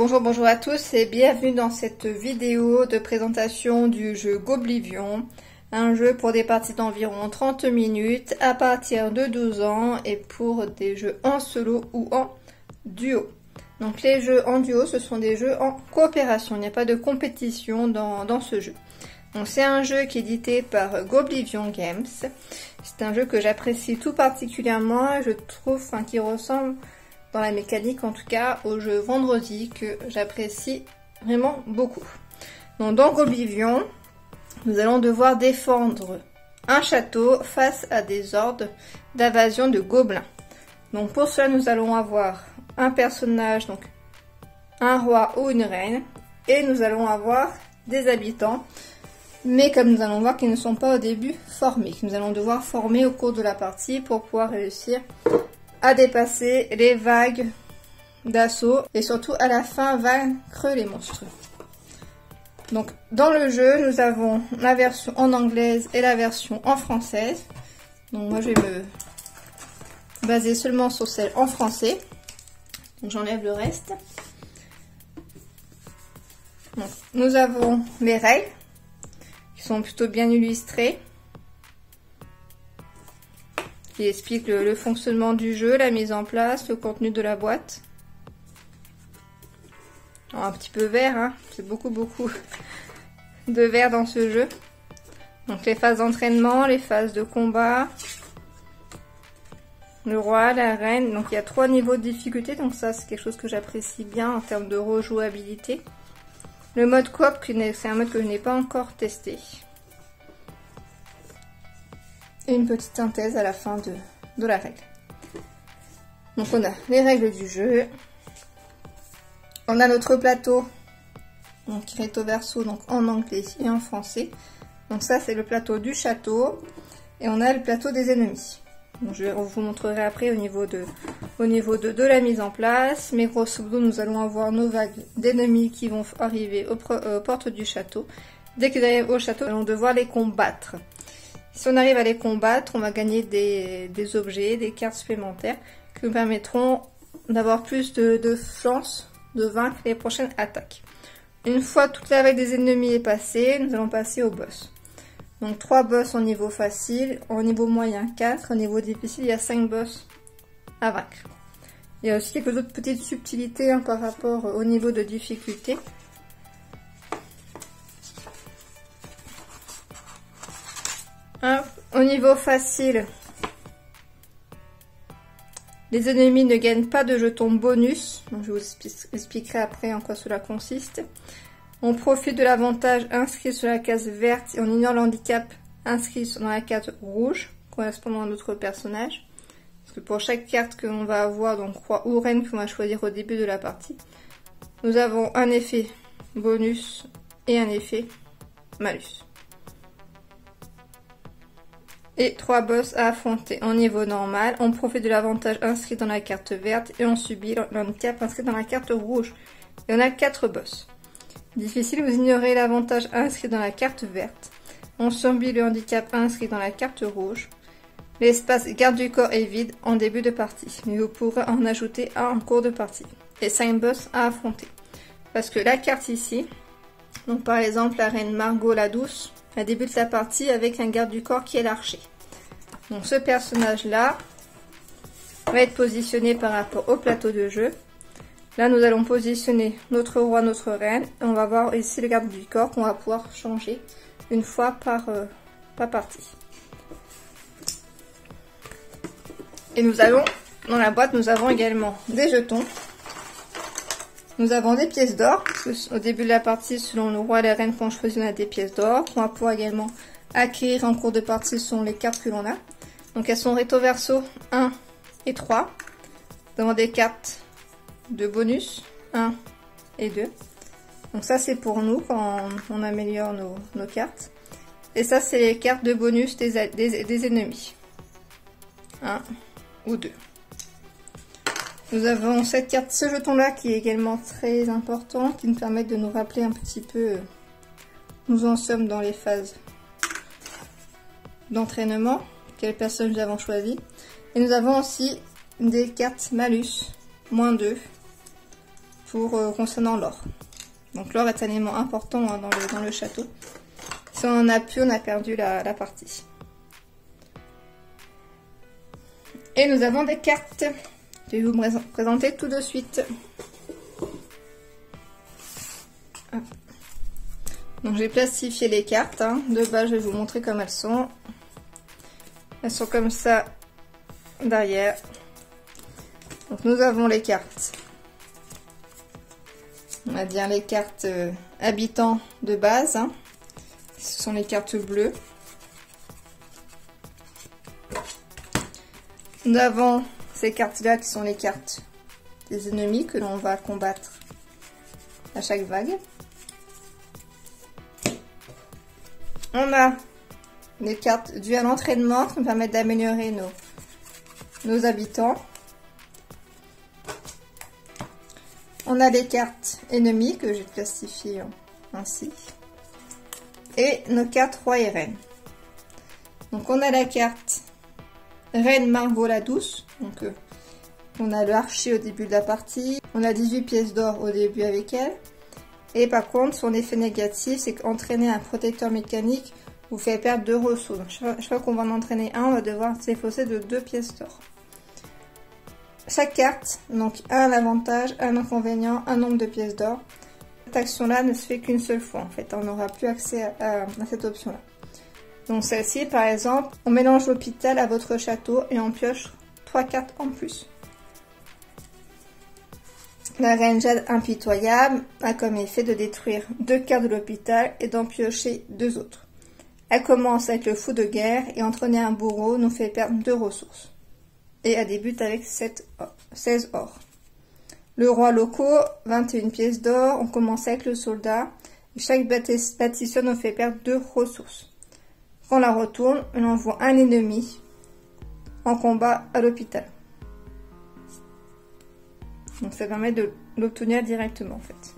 Bonjour à tous et bienvenue dans cette vidéo de présentation du jeu Goblivion. Un jeu pour des parties d'environ 30 minutes à partir de 12 ans et pour des jeux en solo ou en duo. Donc les jeux en duo, ce sont des jeux en coopération, il n'y a pas de compétition dans ce jeu. Donc c'est un jeu qui est édité par Goblivion Games. C'est un jeu que j'apprécie tout particulièrement, je trouve qu'il ressemble dans la mécanique en tout cas au jeu Vendredi que j'apprécie vraiment beaucoup. Donc dans Goblivion, nous allons devoir défendre un château face à des hordes d'invasion de gobelins. Donc pour cela nous allons avoir un personnage, donc un roi ou une reine, et nous allons avoir des habitants, mais comme nous allons voir qu'ils ne sont pas au début formés, que nous allons devoir former au cours de la partie pour pouvoir réussir à dépasser les vagues d'assaut et surtout à la fin vaincre les monstres. Donc dans le jeu nous avons la version en anglaise et la version en française. Donc moi je vais me baser seulement sur celle en français. Donc j'enlève le reste. Donc, nous avons les règles qui sont plutôt bien illustrées, qui explique le fonctionnement du jeu, la mise en place, le contenu de la boîte. Alors, un petit peu vert, hein, c'est beaucoup de vert dans ce jeu. Donc les phases d'entraînement, les phases de combat, le roi, la reine. Donc il y a 3 niveaux de difficulté, donc ça c'est quelque chose que j'apprécie bien en termes de rejouabilité. Le mode coop, c'est un mode que je n'ai pas encore testé. Et une petite synthèse à la fin de la règle. Donc on a les règles du jeu. On a notre plateau, donc recto verso, donc en anglais et en français. Donc ça c'est le plateau du château. Et on a le plateau des ennemis. Donc je vous montrerai après au niveau de la mise en place. Mais grosso modo nous allons avoir nos vagues d'ennemis qui vont arriver aux portes du château. Dès qu'ils arrivent au château, nous allons devoir les combattre. Si on arrive à les combattre, on va gagner des objets, des cartes supplémentaires qui nous permettront d'avoir plus de chances de vaincre les prochaines attaques. Une fois toute la vague des ennemis est passée, nous allons passer au boss. Donc 3 boss au niveau facile, au niveau moyen 4, au niveau difficile il y a 5 boss à vaincre. Il y a aussi quelques autres petites subtilités par rapport au niveau de difficulté. Au niveau facile, les ennemis ne gagnent pas de jetons bonus. Donc je vous expliquerai après en quoi cela consiste. On profite de l'avantage inscrit sur la case verte et on ignore l'handicap inscrit dans la carte rouge correspondant à notre personnage. Parce que pour chaque carte que l'on va avoir, donc roi ou reine qu'on va choisir au début de la partie, nous avons un effet bonus et un effet malus. Et 3 boss à affronter. En niveau normal, on profite de l'avantage inscrit dans la carte verte et on subit l'handicap inscrit dans la carte rouge. Et on a 4 boss. Difficile, vous ignorez l'avantage inscrit dans la carte verte. On subit le handicap inscrit dans la carte rouge. L'espace garde du corps est vide en début de partie, mais vous pourrez en ajouter un en cours de partie. Et 5 boss à affronter. Parce que la carte ici, donc par exemple la reine Margot la Douce, elle débute la partie avec un garde du corps qui est l'archer. Donc ce personnage là va être positionné par rapport au plateau de jeu. Là nous allons positionner notre roi, notre reine. Et on va voir ici le garde du corps qu'on va pouvoir changer une fois par partie. Et nous allons, dans la boîte nous avons également des jetons. Nous avons des pièces d'or, au début de la partie, selon le roi et la reine qu'on choisit, on a des pièces d'or, qu'on va pouvoir également acquérir en cours de partie selon les cartes que l'on a. Donc elles sont recto verso 1 et 3. Nous avons des cartes de bonus 1 et 2. Donc ça c'est pour nous quand on améliore nos cartes. Et ça c'est les cartes de bonus des ennemis. 1 ou 2. Nous avons cette carte, ce jeton là qui est également très important, qui nous permet de nous rappeler un petit peu où nous en sommes dans les phases d'entraînement, quelle personne nous avons choisi. Et nous avons aussi des cartes malus, -2, concernant l'or. Donc l'or est un élément important hein, dans le château. Si on en a plus, on a perdu la partie. Et nous avons des cartes. Je vais vous présenter tout de suite. Hop. Donc j'ai plastifié les cartes. Hein. De base, je vais vous montrer comme elles sont. Elles sont comme ça derrière. Donc nous avons les cartes. On va dire les cartes habitants de base. Hein. Ce sont les cartes bleues. Nous avons ces cartes-là qui sont les cartes des ennemis que l'on va combattre à chaque vague. On a les cartes dues à l'entraînement qui nous permettent d'améliorer nos habitants. On a les cartes ennemies que j'ai plastifiées ainsi. Et nos cartes roi et reine. Donc on a la carte Reine Margot la douce. Donc on a le archer au début de la partie. On a 18 pièces d'or au début avec elle. Et par contre, son effet négatif, c'est qu'entraîner un protecteur mécanique vous fait perdre 2 ressources. Donc, chaque fois qu'on va en entraîner un, on va devoir s'effacer de 2 pièces d'or. Chaque carte donc, a un avantage, un inconvénient, un nombre de pièces d'or. Cette action-là ne se fait qu'une seule fois. En fait, on n'aura plus accès à cette option-là. Donc celle-ci, par exemple, on mélange l'hôpital à votre château et on pioche 3 cartes en plus. La reine Jade impitoyable a comme effet de détruire 2 cartes de l'hôpital et d'en piocher 2 autres. Elle commence avec le fou de guerre et entraîner un bourreau nous fait perdre 2 ressources. Et elle débute avec 16 or. Le roi loco, 21 pièces d'or, on commence avec le soldat. Et chaque bâtisseur nous fait perdre 2 ressources. Quand on la retourne, on envoie un ennemi en combat à l'hôpital. Donc ça permet de l'obtenir directement en fait.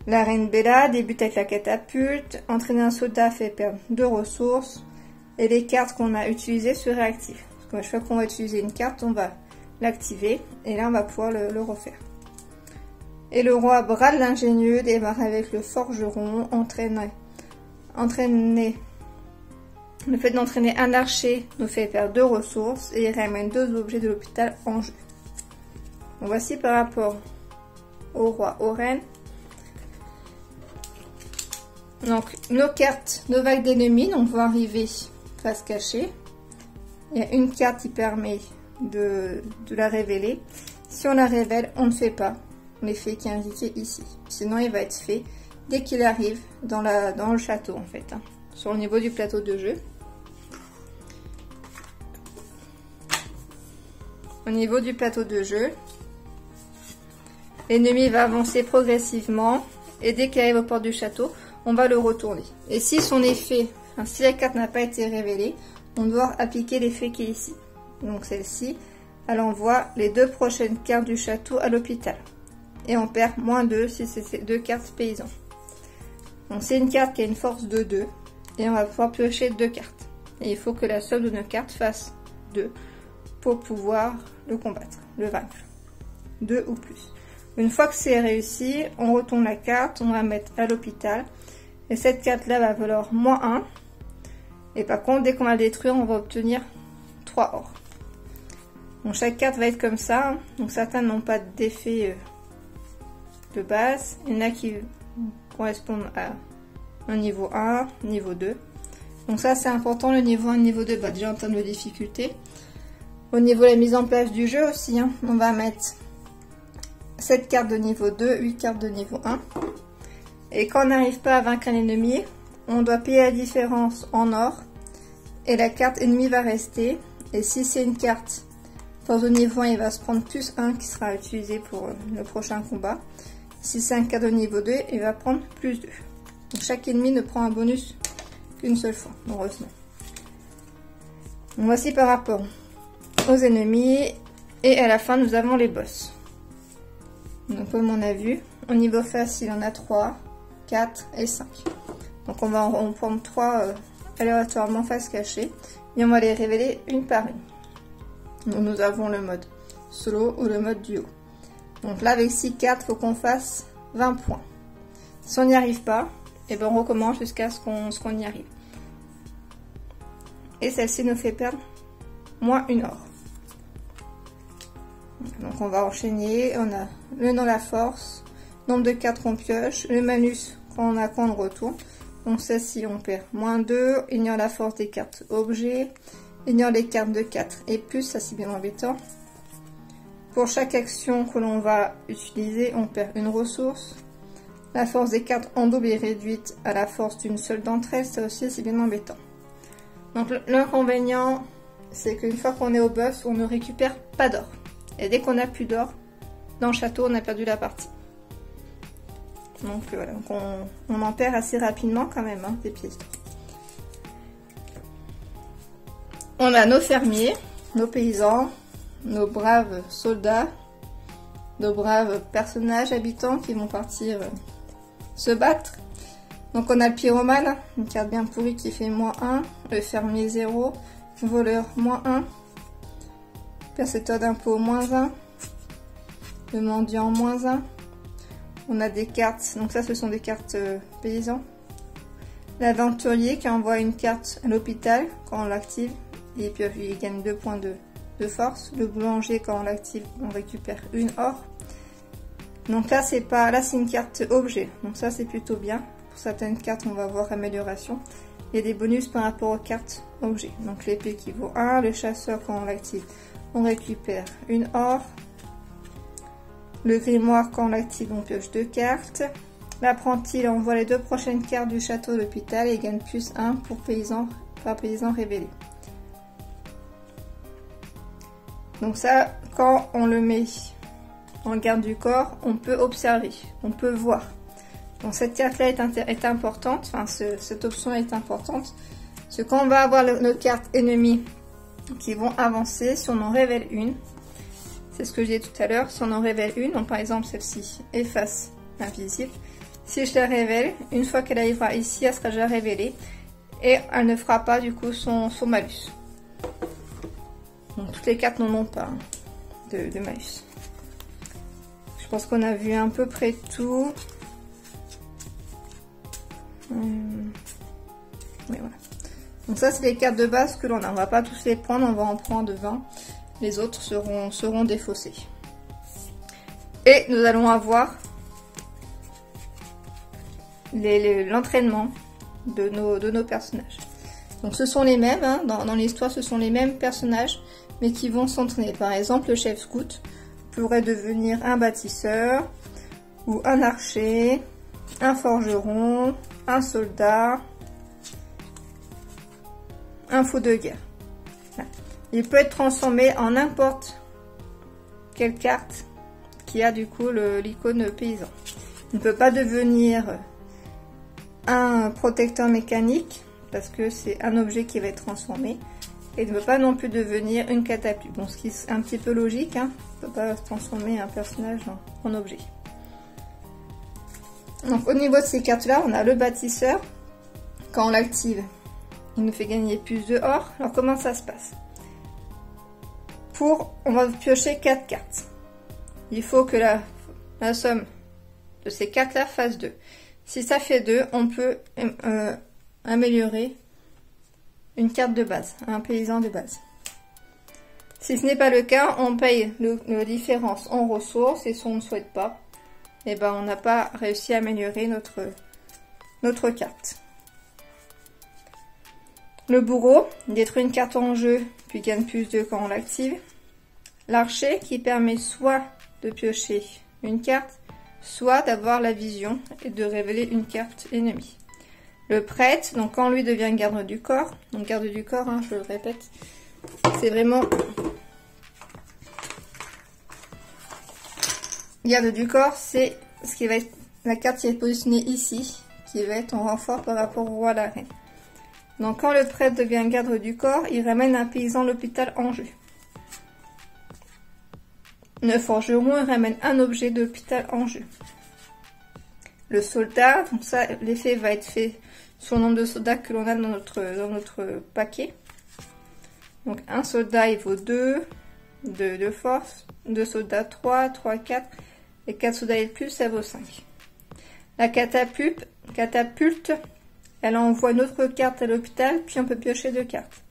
La reine Bella débute avec la catapulte. Entraîner un soldat fait perdre 2 ressources. Et les cartes qu'on a utilisées se réactivent. Parce que chaque fois qu'on va utiliser une carte, on va l'activer. Et là, on va pouvoir le refaire. Et le roi Brad l'ingénieux démarre avec le forgeron. Le fait d'entraîner un archer nous fait perdre 2 ressources. Et il ramène 2 objets de l'hôpital en jeu. Donc voici par rapport au roi, aux reines. Donc nos cartes, nos vagues d'ennemis, donc vont arriver face cachée. Il y a une carte qui permet de la révéler. Si on la révèle, on ne fait pas l'effet qui est indiqué ici. Sinon, il va être fait dès qu'il arrive dans le château en fait, hein, sur le niveau du plateau de jeu. Au niveau du plateau de jeu, l'ennemi va avancer progressivement et dès qu'il arrive aux portes du château, on va le retourner. Et si son effet, enfin, si la carte n'a pas été révélée, on doit appliquer l'effet qui est ici. Donc celle-ci, elle envoie les 2 prochaines cartes du château à l'hôpital. Et on perd -2 si c'est ces 2 cartes paysans. Donc c'est une carte qui a une force de 2 et on va pouvoir piocher 2 cartes. Et il faut que la somme de nos cartes fasse 2 pour pouvoir le combattre, le vaincre. 2 ou plus. Une fois que c'est réussi, on retourne la carte, on va mettre à l'hôpital. Et cette carte-là va valoir -1. Et par contre, dès qu'on va la détruire, on va obtenir 3 or. Donc chaque carte va être comme ça. Donc certains n'ont pas d'effet de base. Il y en a qui correspondent à un niveau 1, niveau 2. Donc ça c'est important, le niveau 1, niveau 2, déjà en termes de difficulté. Au niveau de la mise en place du jeu aussi, hein, on va mettre 7 cartes de niveau 2, 8 cartes de niveau 1. Et quand on n'arrive pas à vaincre un ennemi, on doit payer la différence en or. Et la carte ennemie va rester. Et si c'est une carte force de niveau 1, il va se prendre +1 qui sera utilisé pour le prochain combat. Si c'est un carte de niveau 2, il va prendre +2. Donc chaque ennemi ne prend un bonus qu'une seule fois, heureusement. Donc voici par rapport aux ennemis. Et à la fin, nous avons les boss. Donc comme on a vu, au niveau facile, on a 3, 4 et 5. Donc on va en prendre 3 aléatoirement face cachée. Et on va les révéler une par une. Donc nous avons le mode solo ou le mode duo. Donc là, avec 6 cartes, il faut qu'on fasse 20 points. Si on n'y arrive pas, et ben on recommence jusqu'à ce qu'on y arrive. Et celle-ci nous fait perdre moins 1 or. Donc on va enchaîner. On a le nom, la force, nombre de cartes qu'on pioche, le malus qu'on a quand on retourne. Donc celle-ci on perd moins 2, ignore la force des cartes objets, ignore les cartes de 4 et plus, ça c'est bien embêtant. Pour chaque action que l'on va utiliser, on perd une ressource. La force des cartes en double est réduite à la force d'une seule d'entre elles, ça aussi c'est bien embêtant. Donc l'inconvénient, c'est qu'une fois qu'on est au boss, on ne récupère pas d'or. Et dès qu'on n'a plus d'or, dans le château, on a perdu la partie. Donc voilà, donc on en perd assez rapidement quand même, hein, des pièces d'or. On a nos fermiers, nos paysans, nos braves soldats, nos braves personnages habitants qui vont partir se battre. Donc on a le pyromane, une carte bien pourrie qui fait moins 1, le fermier 0, voleur moins 1, percepteur d'impôts moins 1, le mendiant moins 1. On a des cartes, donc ça ce sont des cartes paysans. L'aventurier qui envoie une carte à l'hôpital quand on l'active, et puis il gagne 2 points de force. Le boulanger quand on l'active, on récupère 1 or. Donc là c'est une carte objet, donc ça c'est plutôt bien. Pour certaines cartes on va voir amélioration. Il y a des bonus par rapport aux cartes objets. Donc l'épée qui vaut 1, le chasseur quand on l'active, on récupère 1 or. Le grimoire, quand on l'active, on pioche 2 cartes. L'apprenti, il envoie les 2 prochaines cartes du château de l'hôpital et gagne plus 1 pour par paysan révélé. Donc ça, quand on le met en garde du corps, on peut observer, on peut voir. Donc cette carte-là est importante, enfin cette option est importante. Parce que quand on va avoir nos cartes ennemies qui vont avancer, si on en révèle une, c'est ce que j'ai dit tout à l'heure, si on en révèle une, donc par exemple celle-ci, efface invisible. Si je la révèle, une fois qu'elle arrivera ici, elle sera déjà révélée. Et elle ne fera pas du coup son malus. Donc toutes les cartes n'en ont pas hein, de malus. Je pense qu'on a vu à peu près tout. Mais voilà. Donc ça c'est les cartes de base que l'on a. On va pas tous les prendre, on va en prendre 20. Les autres seront défaussés. Et nous allons avoir l'entraînement de nos personnages. Donc ce sont les mêmes, hein, dans l'histoire ce sont les mêmes personnages, mais qui vont s'entraîner. Par exemple, le chef scout pourrait devenir un bâtisseur, ou un archer, un forgeron, un soldat, un fou de guerre. Voilà. Il peut être transformé en n'importe quelle carte qui a du coup l'icône paysan. Il ne peut pas devenir un protecteur mécanique parce que c'est un objet qui va être transformé. Et il ne peut pas non plus devenir une catapulte. Bon, ce qui est un petit peu logique, hein. On ne peut pas transformer un personnage en objet. Donc au niveau de ces cartes-là, on a le bâtisseur. Quand on l'active, il nous fait gagner plus de or. Alors comment ça se passe? On va piocher 4 cartes. Il faut que la somme de ces 4-là fasse 2. Si ça fait 2, on peut améliorer une carte de base, un paysan de base. Si ce n'est pas le cas, on paye la différence en ressources et si on ne souhaite pas, eh ben on n'a pas réussi à améliorer notre carte. Le bourreau détruit une carte en jeu puis gagne plus de quand on l'active. L'archer qui permet soit de piocher une carte, soit d'avoir la vision et de révéler une carte ennemie. Le prêtre, donc quand lui devient garde du corps, donc garde du corps, hein, je le répète, c'est vraiment garde du corps, c'est ce qui va être la carte qui est positionnée ici, qui va être en renfort par rapport au roi à la reine. Donc quand le prêtre devient garde du corps, il ramène un paysan à l'hôpital en jeu. Le forgeron, il ramène un objet de l'hôpital en jeu. Le soldat, donc ça, l'effet va être fait sur le nombre de soldats que l'on a dans notre paquet. Donc un soldat, il vaut 2 de force, 2 soldats 3, 3, 4, Les 4 sodas et plus, ça vaut 5. La catapulte, elle envoie une autre carte à l'hôpital, puis on peut piocher 2 cartes.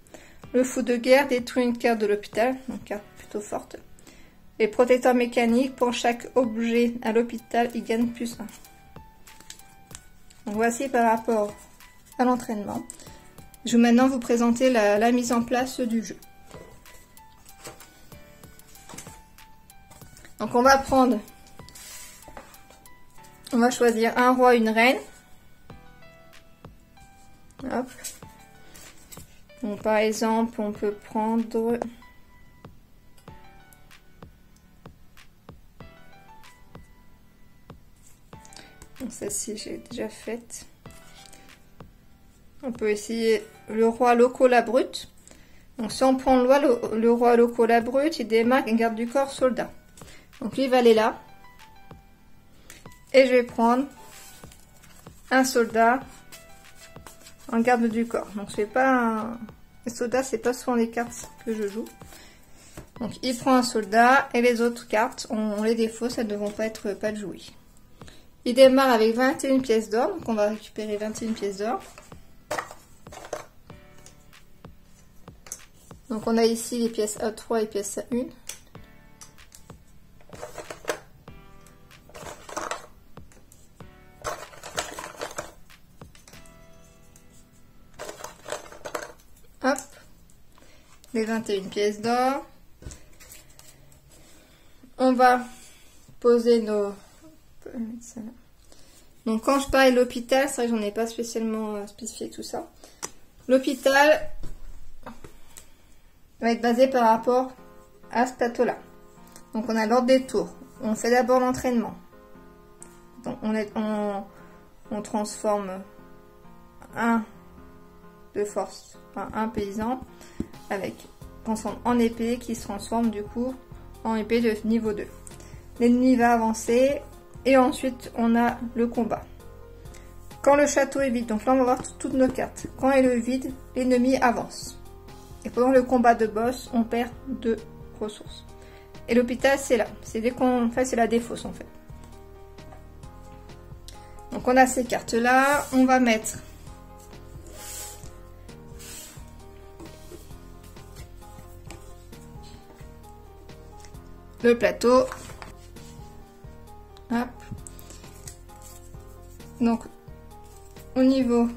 Le fou de guerre détruit une carte de l'hôpital, donc carte plutôt forte. Les protecteurs mécaniques, pour chaque objet à l'hôpital, ils gagnent plus 1. Donc voici par rapport à l'entraînement. Je vais maintenant vous présenter la mise en place du jeu. Donc on va choisir un roi, une reine. Hop. Donc par exemple, on peut prendre... Donc celle-ci, j'ai déjà faite. On peut essayer le roi Locola brut. Donc si on prend le roi Locola brut, il démarque un garde du corps soldat. Donc lui, il va aller là. Et je vais prendre un soldat en garde du corps. Donc je fais pas un... Les soldats, c'est pas souvent les cartes que je joue. Donc il prend un soldat et les autres cartes, on les défausse, elles ne devront pas être jouées. Il démarre avec 21 pièces d'or, donc on va récupérer 21 pièces d'or. Donc on a ici les pièces A3 et pièces A1. Hop, les 21 pièces d'or. On va poser nos... Donc quand je parle de l'hôpital, c'est vrai que j'en ai pas spécialement spécifié tout ça. L'hôpital va être basé par rapport à ce plateau-là. Donc on a l'ordre des tours. On fait d'abord l'entraînement. Donc on transforme un de force, enfin, un paysan avec transforme en épée qui se transforme du coup en épée de niveau 2. L'ennemi va avancer et ensuite on a le combat. Quand le château est vide, donc là on va voir toutes nos cartes. Quand il est vide, l'ennemi avance. Et pendant le combat de boss, on perd 2 ressources. Et l'hôpital, c'est là. C'est dès qu'on fait, c'est la défausse en fait. Donc on a ces cartes là. On va mettre le plateau. Hop. Donc au niveau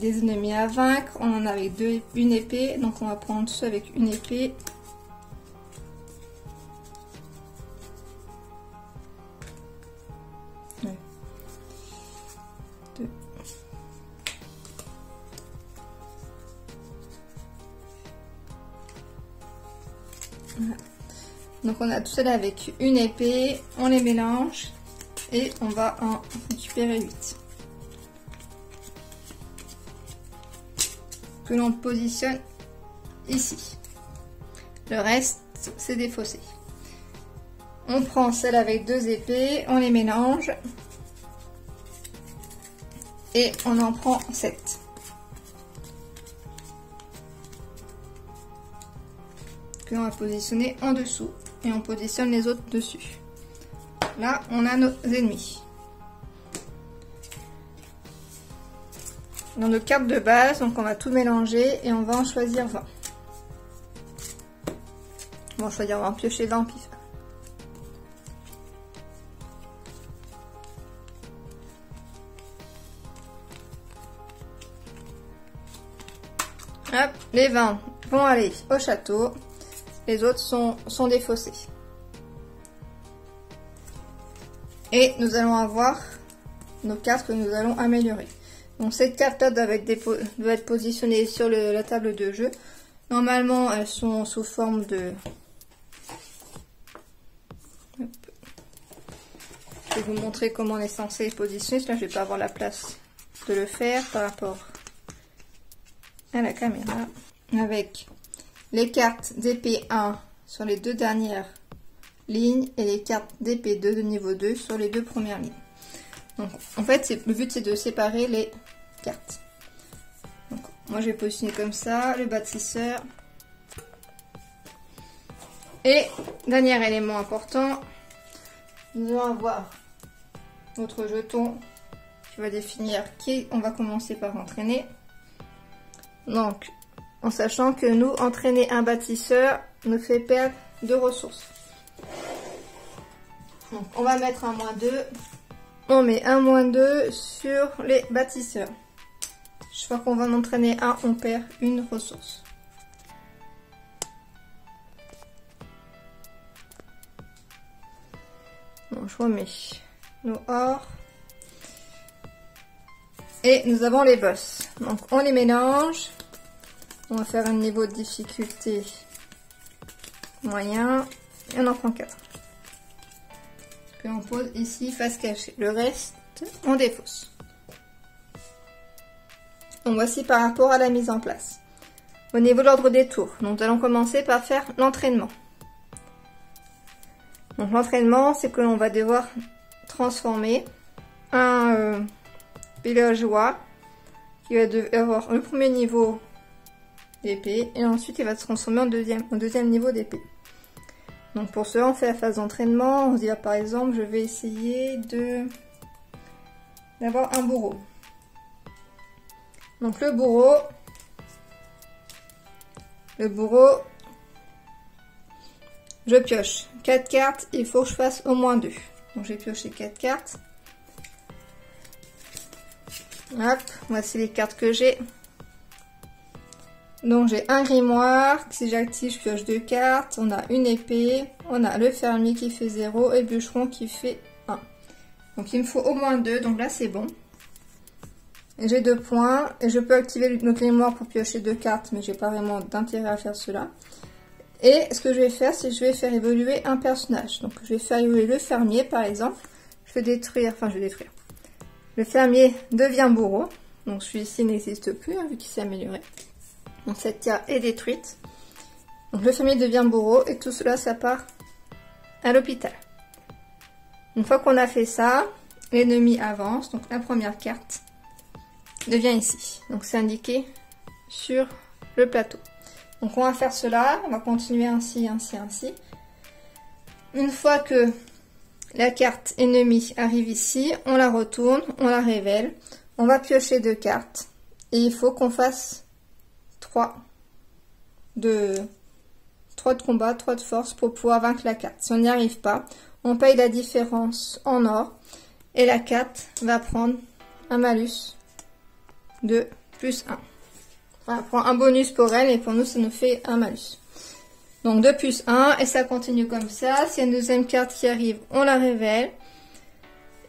des ennemis à vaincre, on en a avec une épée, donc on va prendre ceux avec une épée. Deux. Voilà. Donc on a tout ça là avec une épée, on les mélange et on va en récupérer 8. Que l'on positionne ici. Le reste, c'est défaussé. On prend celle avec 2 épées, on les mélange et on en prend 7. Que l'on va positionner en dessous et on positionne les autres dessus. Là, on a nos ennemis. Dans nos cartes de base, donc on va tout mélanger et on va en choisir 20. On va en piocher 20 pif. Hop, les 20 vont aller au château, les autres sont défaussés. Et nous allons avoir nos cartes que nous allons améliorer. Donc cette carte-là doit être positionnée sur la table de jeu. Normalement, elles sont sous forme de... Hop. Je vais vous montrer comment on est censé les positionner. Là, je ne vais pas avoir la place de le faire par rapport à la caméra. Avec les cartes d'épée 1 sur les 2 dernières lignes et les cartes d'épée 2 de niveau 2 sur les 2 premières lignes. Donc, en fait, le but c'est de séparer les cartes. Donc, moi je vais positionner comme ça, le bâtisseur. Et dernier élément important, nous allons avoir notre jeton qui va définir qui on va commencer par entraîner. Donc, en sachant que nous, entraîner un bâtisseur nous fait perdre de ressources. Donc, on va mettre un -2. On met un -2 sur les bâtisseurs. Chaque fois qu'on va en entraîner un, on perd une ressource. Bon, je remets nos ors. Et nous avons les boss. Donc on les mélange. On va faire un niveau de difficulté moyen. Et on en prend 4. Puis on pose ici face cachée. Le reste, on défausse. Donc voici par rapport à la mise en place. Au niveau de l'ordre des tours, donc nous allons commencer par faire l'entraînement. Donc l'entraînement, c'est que l'on va devoir transformer un villageois qui va avoir le premier niveau d'épée et ensuite il va se transformer en deuxième niveau d'épée. Donc pour cela, on fait la phase d'entraînement. On se dit par exemple, je vais essayer d'avoir un bourreau. Donc le bourreau, je pioche 4 cartes, il faut que je fasse au moins 2. Donc j'ai pioché 4 cartes. Hop, voici les cartes que j'ai. Donc j'ai un grimoire, si j'active je pioche 2 cartes, on a une épée, on a le fermier qui fait 0 et bûcheron qui fait 1. Donc il me faut au moins 2, donc là c'est bon. J'ai 2 points et je peux activer notre grimoire pour piocher 2 cartes, mais j'ai pas vraiment d'intérêt à faire cela. Et ce que je vais faire, c'est que je vais faire évoluer un personnage. Donc je vais faire évoluer le fermier par exemple. Je vais détruire. Le fermier devient bourreau. Donc celui-ci n'existe plus, hein, vu qu'il s'est amélioré. Donc cette carte est détruite. Donc le fermier devient bourreau et tout cela, ça part à l'hôpital. Une fois qu'on a fait ça, l'ennemi avance. Donc la première carte devient ici. Donc c'est indiqué sur le plateau. Donc on va faire cela, on va continuer ainsi, ainsi, ainsi. Une fois que la carte ennemie arrive ici, on la retourne, on la révèle. On va piocher 2 cartes. Et il faut qu'on fasse 3 de combat, 3 de force pour pouvoir vaincre la carte. Si on n'y arrive pas, on paye la différence en or. Et la carte va prendre un malus de +1. Voilà, prend un bonus pour elle et pour nous ça nous fait un malus. Donc de +1 et ça continue comme ça. S'il y a une deuxième carte qui arrive, on la révèle.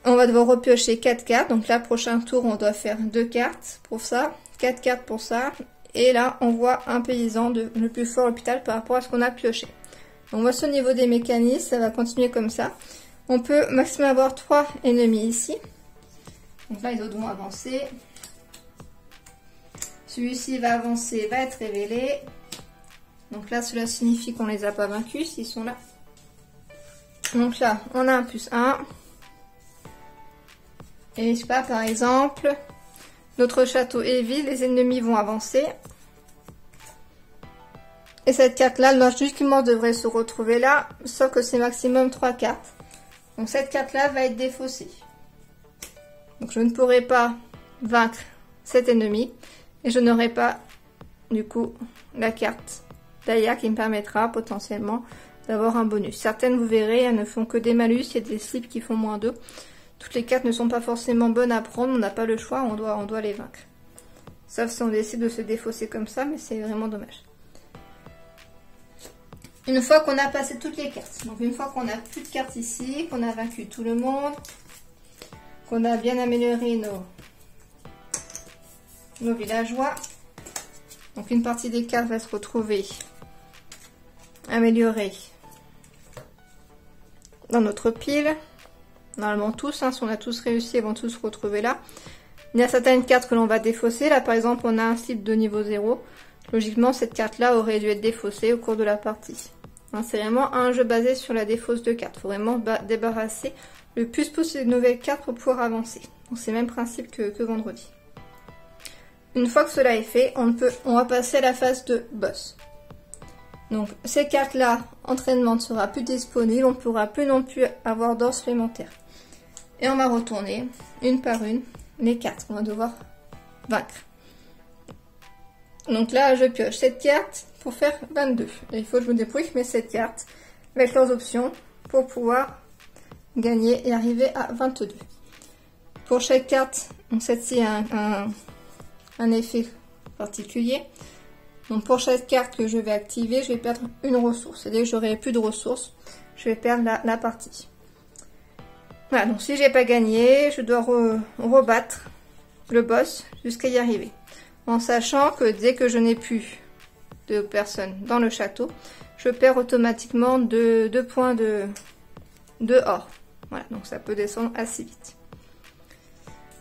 On va devoir repiocher 4 cartes. Donc là, prochain tour, on doit faire 2 cartes pour ça, 4 cartes pour ça. Et là, on voit un paysan le plus fort à l'hôpital par rapport à ce qu'on a pioché. Donc voici au niveau des mécanismes, ça va continuer comme ça. On peut maximum avoir 3 ennemis ici. Donc là, les autres vont avancer. Celui-ci va avancer, va être révélé. Donc là, cela signifie qu'on ne les a pas vaincus s'ils sont là. Donc là, on a un +1. Et je sais pas, par exemple, notre château est vide, les ennemis vont avancer. Et cette carte-là, logiquement, devrait se retrouver là, sauf que c'est maximum 3 cartes. Donc cette carte-là va être défaussée. Donc je ne pourrai pas vaincre cet ennemi. Et je n'aurai pas, du coup, la carte derrière qui me permettra potentiellement d'avoir un bonus. Certaines, vous verrez, elles ne font que des malus. Il y a des slips qui font -2. Toutes les cartes ne sont pas forcément bonnes à prendre. On n'a pas le choix, on doit les vaincre. Sauf si on décide de se défausser comme ça, mais c'est vraiment dommage. Une fois qu'on a passé toutes les cartes, donc une fois qu'on a plus de cartes ici, qu'on a vaincu tout le monde, qu'on a bien amélioré nos villageois. Donc une partie des cartes va se retrouver améliorée dans notre pile. Normalement tous, hein, si on a tous réussi, ils vont tous se retrouver là. Il y a certaines cartes que l'on va défausser. Là par exemple on a un slip de niveau 0. Logiquement cette carte là aurait dû être défaussée au cours de la partie. Hein, c'est vraiment un jeu basé sur la défausse de cartes. Il faut vraiment débarrasser le plus possible de nouvelles cartes pour pouvoir avancer. Donc c'est le même principe que vendredi. Une fois que cela est fait, on va passer à la phase de boss. Donc ces cartes là, entraînement ne sera plus disponible, on ne pourra plus non plus avoir d'or supplémentaire. Et on va retourner une par une les cartes qu'on va devoir vaincre. Donc là je pioche cette carte pour faire 22. Et il faut que je me débrouille avec mes 7 cartes avec leurs options pour pouvoir gagner et arriver à 22. Pour chaque carte, celle-ci a un effet particulier. Donc pour chaque carte que je vais activer, je vais perdre une ressource. C'est-à-dire que j'aurai plus de ressources, je vais perdre la partie. Voilà, donc si j'ai pas gagné, je dois rebattre le boss jusqu'à y arriver. En sachant que dès que je n'ai plus de personnes dans le château, je perds automatiquement 2 points de or. Voilà, donc ça peut descendre assez vite.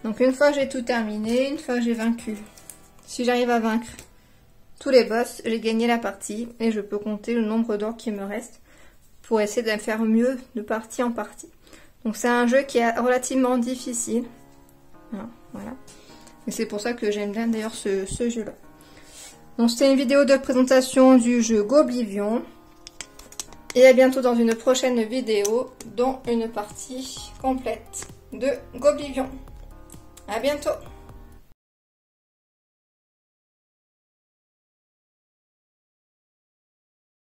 Donc une fois que j'ai tout terminé, une fois que j'ai vaincu, si j'arrive à vaincre tous les boss, j'ai gagné la partie et je peux compter le nombre d'or qui me reste pour essayer de faire mieux de partie en partie. Donc c'est un jeu qui est relativement difficile. Voilà. Et c'est pour ça que j'aime bien d'ailleurs ce jeu-là. Donc c'était une vidéo de présentation du jeu Goblivion. Et à bientôt dans une prochaine vidéo, dont une partie complète de Goblivion. À bientôt!